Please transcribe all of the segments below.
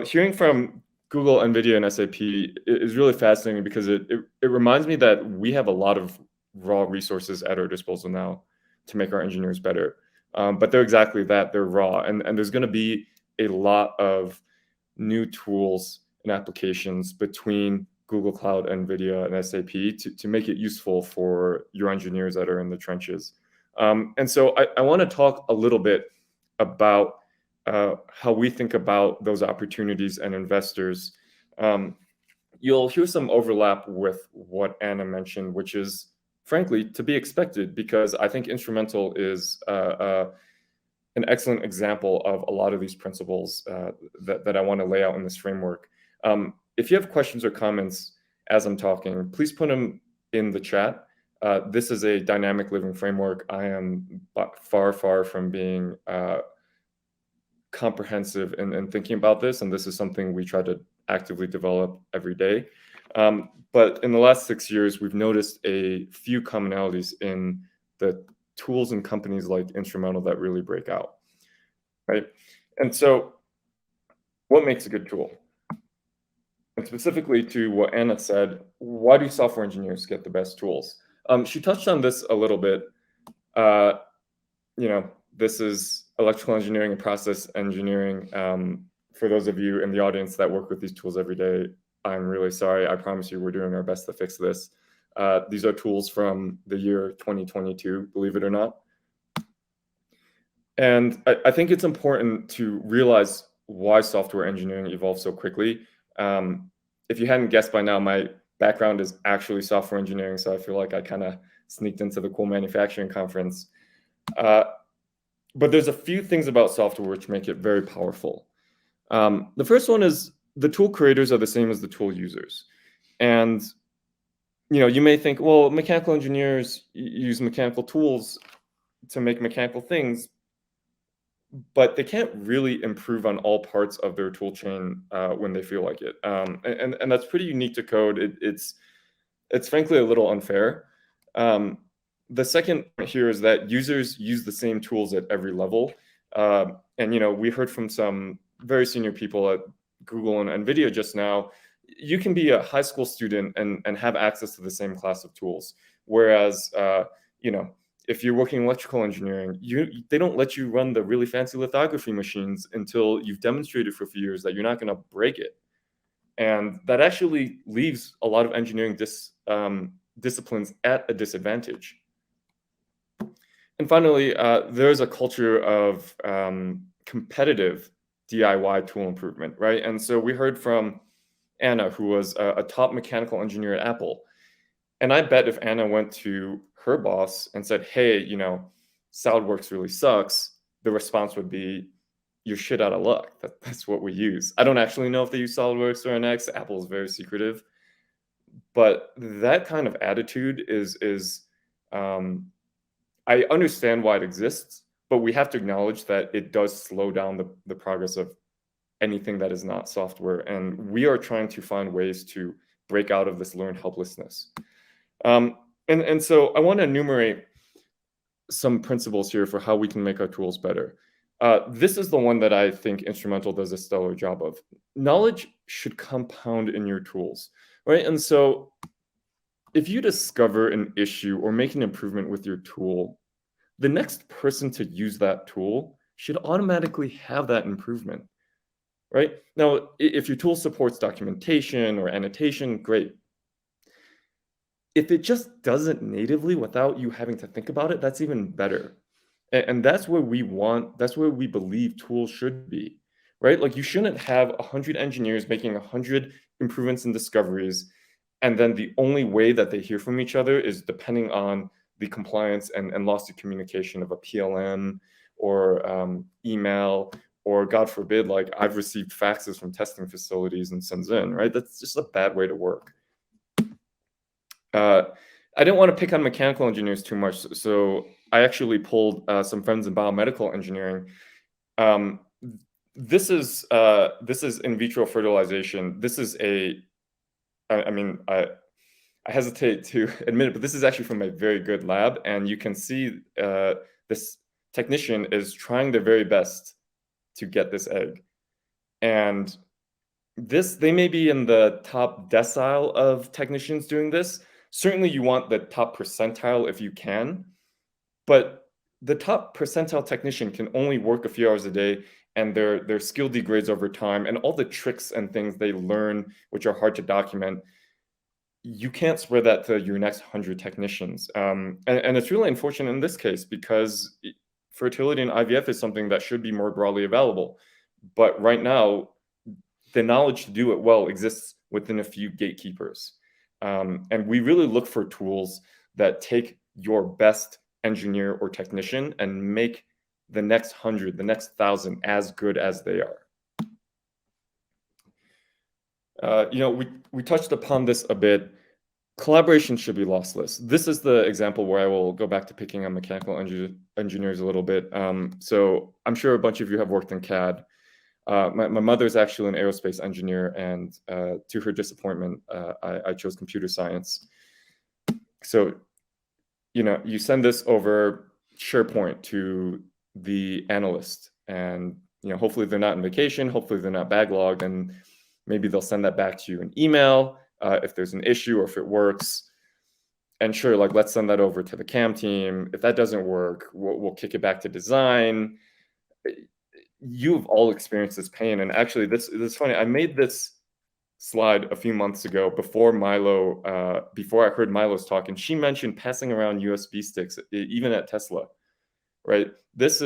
hearing from Google, NVIDIA, and SAP is really fascinating because it reminds me that we have a lot of raw resources at our disposal now to make our engineers better. But they're exactly that, they're raw. And there's going to be a lot of new tools and applications between Google Cloud, NVIDIA, and SAP to make it useful for your engineers that are in the trenches. And so I want to talk a little bit about how we think about those opportunities and investors. You'll hear some overlap with what Anna mentioned, which is frankly to be expected, because I think Instrumental is an excellent example of a lot of these principles that I want to lay out in this framework. If you have questions or comments as I'm talking, please put them in the chat. This is a dynamic living framework. I am far from being comprehensive in thinking about this, and this is something we try to actively develop every day. But in the last 6 years, we've noticed a few commonalities in the tools and companies like Instrumental that really break out, right? And so what makes a good tool? And specifically to what Anna said, why do software engineers get the best tools? She touched on this a little bit. This is electrical engineering and process engineering. For those of you in the audience that work with these tools every day, I'm really sorry. I promise you we're doing our best to fix this. These are tools from the year 2022, believe it or not. And I think it's important to realize why software engineering evolved so quickly. If you hadn't guessed by now, my background is actually software engineering, so I feel like I kind of sneaked into the cool manufacturing conference. But there's a few things about software which make it very powerful. The first one is the tool creators are the same as the tool users. And you may think, well, mechanical engineers use mechanical tools to make mechanical things, but they can't really improve on all parts of their tool chain when they feel like it. And that's pretty unique to code. It's frankly a little unfair. The second point here is that users use the same tools at every level. And we heard from some very senior people at Google and NVIDIA just now. You can be a high school student and have access to the same class of tools. Whereas, if you're working in electrical engineering, they don't let you run the really fancy lithography machines until you've demonstrated for a few years that you're not going to break it. And that actually leaves a lot of engineering disciplines at a disadvantage. And finally, there's a culture of competitive DIY tool improvement, right? And so we heard from Anna, who was a top mechanical engineer at Apple. And I bet if Anna went to her boss and said, hey, SolidWorks really sucks, the response would be, you're shit out of luck. That's what we use. I don't actually know if they use SolidWorks or NX. Apple is very secretive. But that kind of attitude is I understand why it exists, but we have to acknowledge that it does slow down the progress of anything that is not software. And we are trying to find ways to break out of this learned helplessness. And so I want to enumerate some principles here for how we can make our tools better. This is the one that I think Instrumental does a stellar job of. Knowledge should compound in your tools, right? And so if you discover an issue or make an improvement with your tool, the next person to use that tool should automatically have that improvement, right? Now, if your tool supports documentation or annotation, great. If it just doesn't natively without you having to think about it, that's even better. And that's where that's where we believe tools should be, right? Like you shouldn't have 100 engineers making 100 improvements and discoveries, and then the only way that they hear from each other is depending on the compliance and loss of communication of a PLM or email, or God forbid, like I've received faxes from testing facilities in Shenzhen, right? That's just a bad way to work. I didn't want to pick on mechanical engineers too much, so I actually pulled some friends in biomedical engineering. This is in vitro fertilization. This is I hesitate to admit it, but this is actually from a very good lab, and you can see this technician is trying their very best to get this egg. And They may be in the top decile of technicians doing this. Certainly, you want the top percentile if you can, but the top percentile technician can only work a few hours a day, and their skill degrades over time, and all the tricks and things they learn, which are hard to document, you can't spread that to your next 100 technicians. And it's really unfortunate in this case because fertility and IVF is something that should be more broadly available. But right now, the knowledge to do it well exists within a few gatekeepers. And we really look for tools that take your best engineer or technician and make the next 100, the next 1,000 as good as they are. We touched upon this a bit. Collaboration should be lossless. This is the example where I will go back to picking on mechanical engineers a little bit. So I'm sure a bunch of you have worked in CAD. My mother's actually an aerospace engineer, and to her disappointment, I chose computer science. So, you send this over SharePoint to the analyst, and hopefully they're not on vacation, hopefully they're not backlogged, and maybe they'll send that back to you in email if there's an issue or if it works. And sure, let's send that over to the CAM team. If that doesn't work, we'll kick it back to design. You've all experienced this pain. And actually, this is funny. I made this slide a few months ago before I heard Milo's talk, and she mentioned passing around USB sticks, even at Tesla, right? This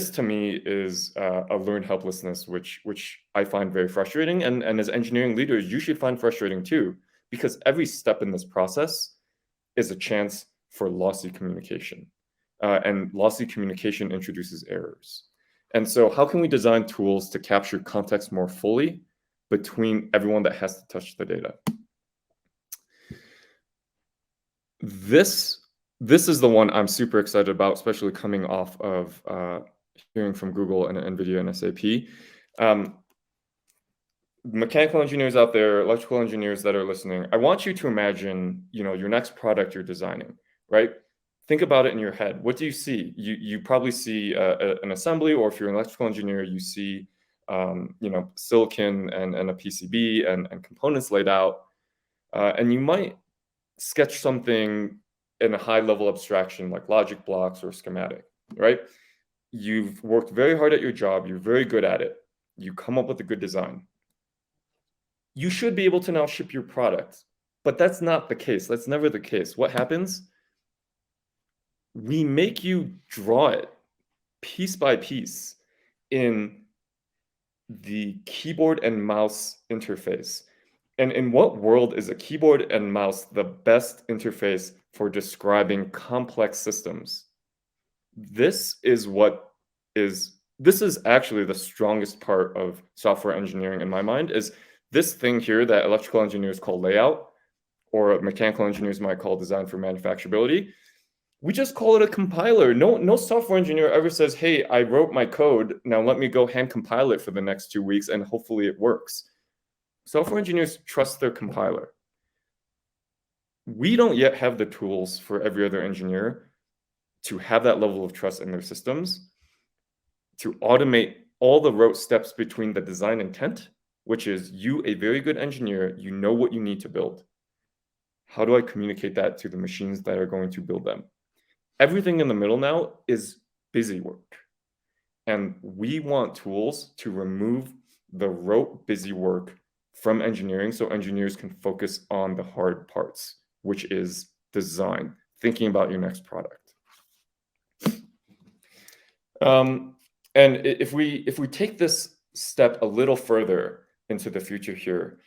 to me is a learned helplessness, which I find very frustrating. And as engineering leaders, you should find frustrating too, because every step in this process is a chance for lossy communication. And lossy communication introduces errors. And so how can we design tools to capture context more fully between everyone that has to touch the data? This is the one I'm super excited about, especially coming off of hearing from Google and NVIDIA and SAP. Mechanical engineers out there, electrical engineers that are listening, I want you to imagine, your next product you're designing, right? Think about it in your head. What do you see? You probably see an assembly, or if you're an electrical engineer, you see silicon and a PCB and components laid out. And you might sketch something in a high-level abstraction like logic blocks or schematic, right? You've worked very hard at your job. You're very good at it. You come up with a good design. You should be able to now ship your product, but that's not the case. That's never the case. What happens? We make you draw it piece by piece in the keyboard and mouse interface. And in what world is a keyboard and mouse the best interface for describing complex systems? This is actually the strongest part of software engineering in my mind, is this thing here that electrical engineers call layout, or mechanical engineers might call design for manufacturability. We just call it a compiler. No software engineer ever says, hey, I wrote my code, now let me go hand compile it for the next 2 weeks and hopefully it works. Software engineers trust their compiler. We don't yet have the tools for every other engineer to have that level of trust in their systems, to automate all the rote steps between the design intent, which is you, a very good engineer, you know what you need to build. How do I communicate that to the machines that are going to build them? Everything in the middle now is busy work. And we want tools to remove the rote busy work from engineering so engineers can focus on the hard parts, which is design, thinking about your next product. And if we take this step a little further into the future here,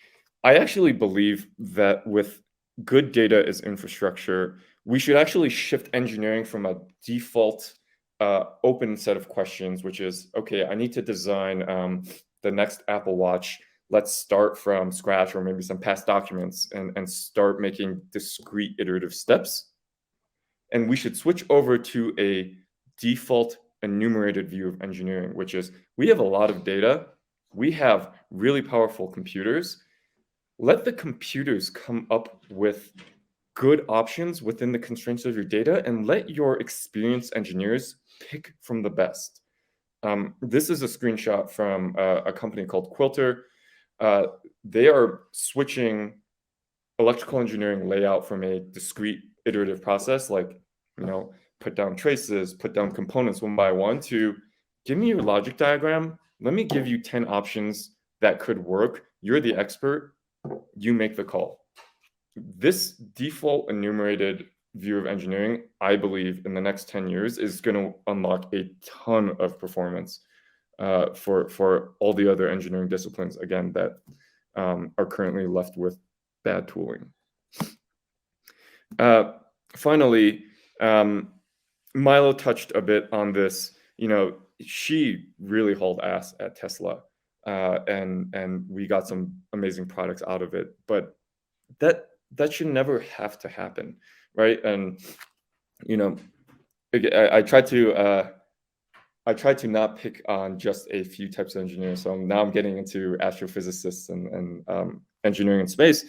I actually believe that with good data as infrastructure, we should actually shift engineering from a default open set of questions, which is, okay, I need to design the next Apple Watch. Let's start from scratch, or maybe some past documents, and start making discrete iterative steps. And we should switch over to a default enumerated view of engineering, which is, we have a lot of data. We have really powerful computers. Let the computers come up with good options within the constraints of your data, and let your experienced engineers pick from the best. This is a screenshot from a company called Quilter. they are switching electrical engineering layout from a discrete iterative process, like, put down traces, put down components one by one, to give me your logic diagram. Let me give you 10 options that could work. You're the expert. You make the call. This default enumerated view of engineering, I believe, in the next 10 years is going to unlock a ton of performance for all the other engineering disciplines, again, that are currently left with bad tooling. Finally, Milo touched a bit on this. She really hauled ass at Tesla, and we got some amazing products out of it. But that should never have to happen, right? And I try to not pick on just a few types of engineers. So now I'm getting into astrophysicists and engineering in space.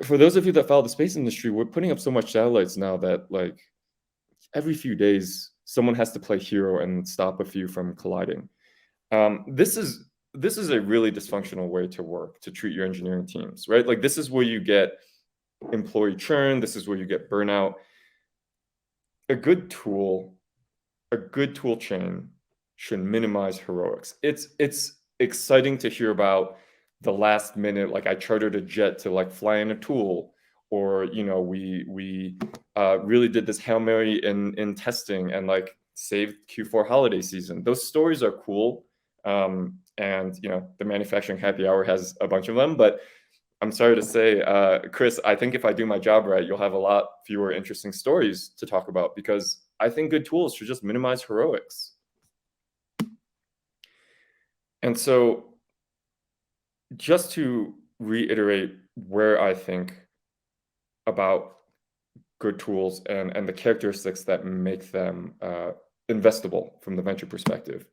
For those of you that follow the space industry, we're putting up so much satellites now that, like, every few days someone has to play hero and stop a few from colliding. This is a really dysfunctional way to work, to treat your engineering teams, right? Like, this is where you get employee churn. This is where you get burnout. A good tool chain should minimize heroics. It's exciting to hear about the last minute, like, I chartered a jet to, like, fly in a tool, or we really did this Hail Mary in testing and, like, saved Q4 holiday season. Those stories are cool. And the manufacturing happy hour has a bunch of them, but I'm sorry to say, Chris, I think if I do my job right, you'll have a lot fewer interesting stories to talk about, because I think good tools should just minimize heroics. And so, just to reiterate where I think about good tools and the characteristics that make them investable from the venture perspective,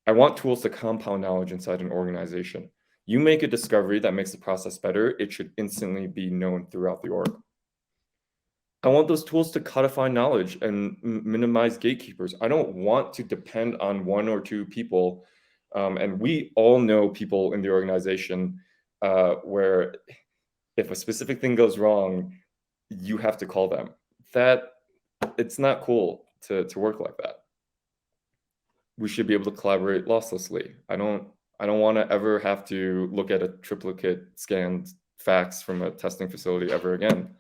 I want tools to compound knowledge inside an organization. You make a discovery that makes the process better, it should instantly be known throughout the org. I want those tools to codify knowledge and minimize gatekeepers. I don't want to depend on one or two people. And we all know people in the organization where if a specific thing goes wrong, you have to call them. It's not cool to work like that. We should be able to collaborate losslessly. I don't want to ever have to look at a triplicate scanned fax from a testing facility ever again.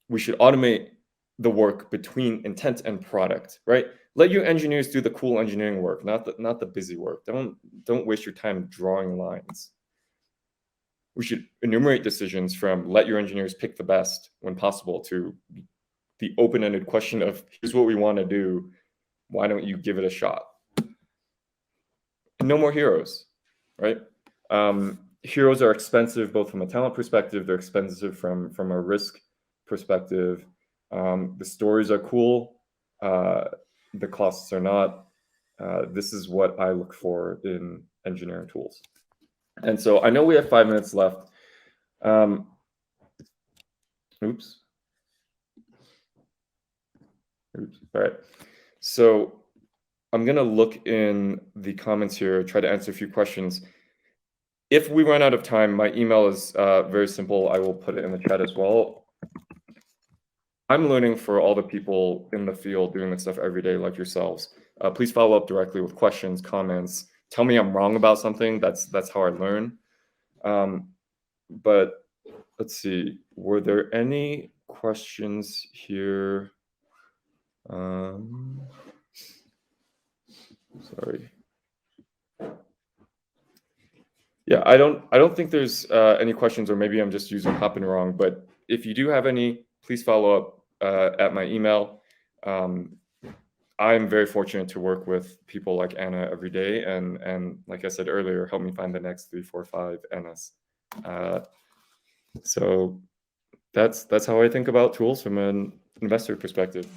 We should automate the work between intent and product, right? Let your engineers do the cool engineering work, not the busy work. Don't waste your time drawing lines. We should enumerate decisions from let your engineers pick the best when possible to the open-ended question of, here's what we want to do, why don't you give it a shot? And no more heroes, right? Heroes are expensive, both from a talent perspective, they're expensive from a risk perspective. The stories are cool, the costs are not. This is what I look for in engineering tools. And so I know we have 5 minutes left. Oops. All right. So I'm going to look in the comments here, try to answer a few questions. If we run out of time, my email is very simple. I will put it in the chat as well. I'm learning for all the people in the field doing this stuff every day, like yourselves. Please follow up directly with questions, comments. Tell me I'm wrong about something. That's how I learn. But let's see. Were there any questions here? Sorry. Yeah, I don't think there's any questions, or maybe I'm just using hopping wrong. But if you do have any, please follow up at my email. I'm very fortunate to work with people like Anna every day, and like I said earlier, help me find the next 3, 4, 5 Annas. So that's how I think about tools from an investor perspective.